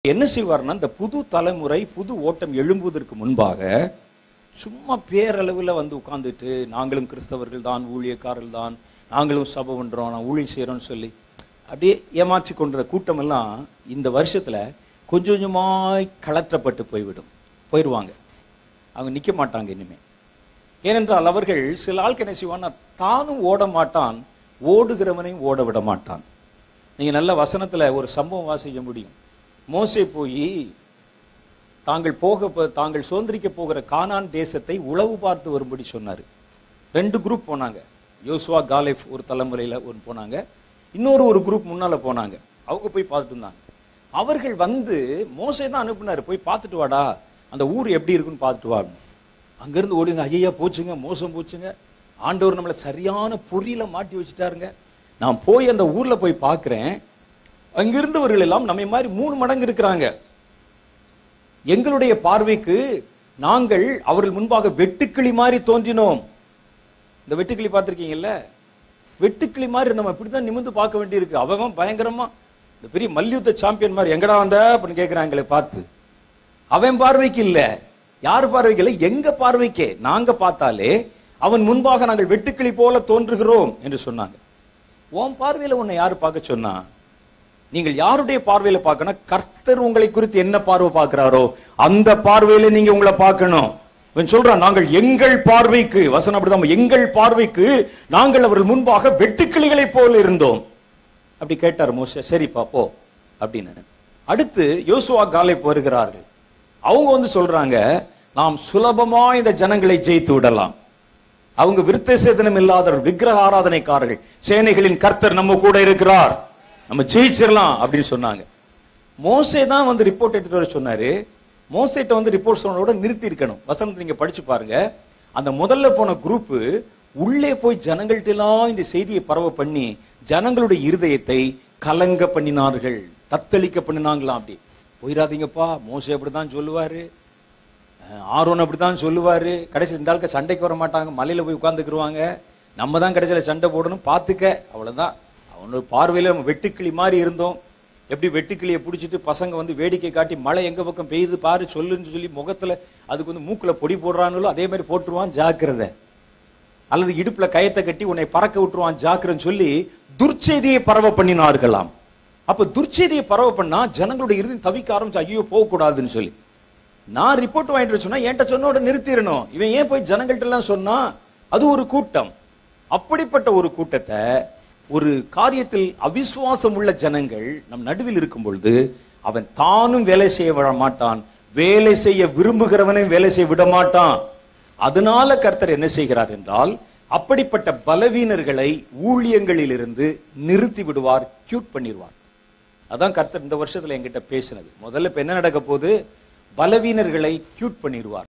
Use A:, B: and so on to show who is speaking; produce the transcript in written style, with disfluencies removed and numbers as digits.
A: என்ன செய்வார்னா, இந்த புது தலைமுறை புது ஓட்டம் எழும்புவதற்கு முன்பாக சும்மா பேரளவில் வந்து உட்கார்ந்துட்டு நாங்களும் கிறிஸ்தவர்கள் தான், ஊழியக்காரர்கள் தான், நாங்களும் சபை பண்றோம், நான் ஊழியம் செய்யறோம்னு சொல்லி அப்படியே ஏமாற்றி கொண்ட கூட்டம் எல்லாம் இந்த வருஷத்துல கொஞ்சம் கொஞ்சமாய் கலற்றப்பட்டு போயிடுவாங்க. அவங்க நிக்க மாட்டாங்க இனிமே. ஏனென்றால் அவர்கள் சில ஆட்கள் என்ன செய்வான்னா, தானும் ஓட மாட்டான், ஓடுகிறவனையும் ஓட விட மாட்டான். நீங்க நல்ல வசனத்துல ஒரு சம்பவம் வாசிக்க முடியும். மோசே போய் தாங்கள் சுதந்திரிக்க போகிற கானான் தேசத்தை உளவு பார்த்து வரும்படி சொன்னாரு. 2 குரூப் போனாங்க. யோசுவா காலேப் ஒரு தலைமுறையில போனாங்க, இன்னொரு குரூப் முன்னால போனாங்க. அவங்க போய் பார்த்துட்டு இருந்தாங்க. அவர்கள் வந்து மோசே தான் அனுப்புனாரு, போய் பார்த்துட்டு வாடா, அந்த ஊர் எப்படி இருக்குன்னு பார்த்துட்டு வா. அங்கிருந்து ஓடிங்க, ஐயா போச்சுங்க, மோசம் போச்சுங்க, ஆண்டவர் நம்மளை சரியான பொறியில மாட்டி வச்சுட்டாருங்க. நான் போய் அந்த ஊர்ல போய் பார்க்கிறேன், அங்கிருந்தவர்கள் எல்லாம் நம்மை மாதிரி 3 மடங்கு இருக்கிறாங்க. எங்களுடைய பார்வைக்கு நாங்கள் அவர்கள் முன்பாக வெட்டுக்கிளி மாதிரி தோன்றினோம். இந்த வெட்டுக்கிளி பார்த்திருக்கீங்கல்ல, வெட்டுக்கிளி மாதிரி நம்ம இப்படிதான் நிமிர்ந்து பார்க்க வேண்டியிருக்கு. அவன் பயங்கரமா இந்த பெரிய மல்யுத்த சாம்பியன் மாதிரி எங்கடா வந்த அப்படின்னு கேட்கிறாங்களே பார்த்து. அவன் பார்வைக்கு இல்ல, யார் பார்வைக்கு இல்ல, எங்க பார்வைக்கே நாங்க பார்த்தாலே அவன் முன்பாக நாங்கள் வெட்டுக்கிளி போல தோன்றுகிறோம் என்று சொன்னாங்க. உன் பார்வையில உன்னை யாரு பார்க்க சொன்னா? நீங்கள் யாருடைய பார்வையில பார்க்கணும்? கர்த்தர் உங்களை குறித்து என்ன பார்வை பார்க்கிறாரோ அந்த பார்வையில நீங்க உங்களை பார்க்கணும். இவன் சொல்றான், நாங்கள் எங்கள் பார்வைக்கு, வசனம் அப்படிதான், எங்கள் பார்வைக்கு நாங்கள் அவர்கள் முன்பாக வெட்டுக்கிளிகளை போல இருந்தோம். அப்படி கேட்டார் மோசே. சரி பாப்போ அப்படின்னு. அடுத்து யோசுவா காலேப் வருகிறார்கள். அவங்க வந்து சொல்றாங்க, நாம் சுலபமா இந்த ஜனங்களை ஜெயித்து விடலாம். அவங்க விருத்த சேதனம் இல்லாதவர்கள், விக்கிரக ஆராதனைக்காரர்கள், சேனைகளின் கர்த்தர் நம்ம கூட இருக்கிறார், நம்ம ஜெயிச்சிடலாம் அப்படின்னு சொன்னாங்க. மோசே தான் வந்து ரிப்போர்ட் எடுத்துட்டு வர சொன்னாரு. மோசேட்ட வந்து ரிப்போர்ட் சொன்னதோட நிறுத்தி இருக்கணும். வசனத்தை நீங்க படிச்சு பாருங்க. அந்த முதல்ல போன குரூப் உள்ளே போய் ஜனங்கள்ட்ட எல்லாம் இந்த செய்தியை பரவ பண்ணி ஜனங்களுடைய இருதயத்தை கலங்க பண்ணினார்கள், தத்தளிக்க பண்ணினாங்களாம். அப்படி போயிடாதீங்கப்பா, மோசே அப்படிதான் சொல்லுவாரு, ஆரோன் அப்படித்தான் சொல்லுவாரு, கடைசியில் இந்த ஆளுக்கு சண்டைக்கு வர மாட்டாங்க, மலையில போய் உட்கார்ந்துக்குருவாங்க, நம்ம தான் கடைசியில சண்டை போடணும், பாத்துக்க, அவ்வளவுதான். அவனோட பார்வையில நம்ம வெட்டுக்கிளி மாதிரி இருந்தோம். எப்படி வெட்டுக்கிளியை பிடிச்சிட்டு பசங்க வந்து வேடிக்கை காட்டி மழை எங்க பக்கம் பெய்யுது பாரு சொல்லுன்னு சொல்லி முகத்துல அதுக்கு வந்து மூக்குல பொடி போடுறாங்களோ அதே மாதிரி போட்டுருவான், ஜாக்கிரதை. அல்லது இடுப்புல கயத்தை கட்டி உன்னை பறக்க விட்டுருவான், ஜாக்கிரன்னு சொல்லி துர்ச்செய்தியை பரவ பண்ணினார்களாம். அப்ப துர்ச்செய்தியை பரவ பண்ணா ஜனங்களுடைய இறுதி தவிக்க ஆரம்பிச்சு, ஐயோ போக கூடாதுன்னு சொல்லி. நான் ரிப்போர்ட் வாங்கிட்டு சொன்னா என்கிட்ட சொன்னோட நிறுத்திடணும். இவன் ஏன் போய் ஜனங்கள்ட்ட எல்லாம் சொன்னா? அது ஒரு கூட்டம். அப்படிப்பட்ட ஒரு கூட்டத்தை, ஒரு காரியத்தில் அவிசுவாசம் உள்ள ஜனங்கள் நம் நடுவில் இருக்கும் பொழுது அவன் தானும் வேலை செய்ய விட மாட்டான், வேலை செய்ய விரும்புகிறவனை வேலை செய்ய விட மாட்டான். அதனால கர்த்தர் என்ன செய்கிறார் என்றால், அப்படிப்பட்ட பலவீனர்களை ஊழியங்களில் இருந்து நிறுத்தி விடுவார், கியூட் பண்ணிடுவார். அதான் கர்த்தர் இந்த வருஷத்துல என்கிட்ட பேசினது. முதல்ல இப்ப என்ன நடக்க போகுது? பலவீனர்களை கியூட் பண்ணிடுவார்.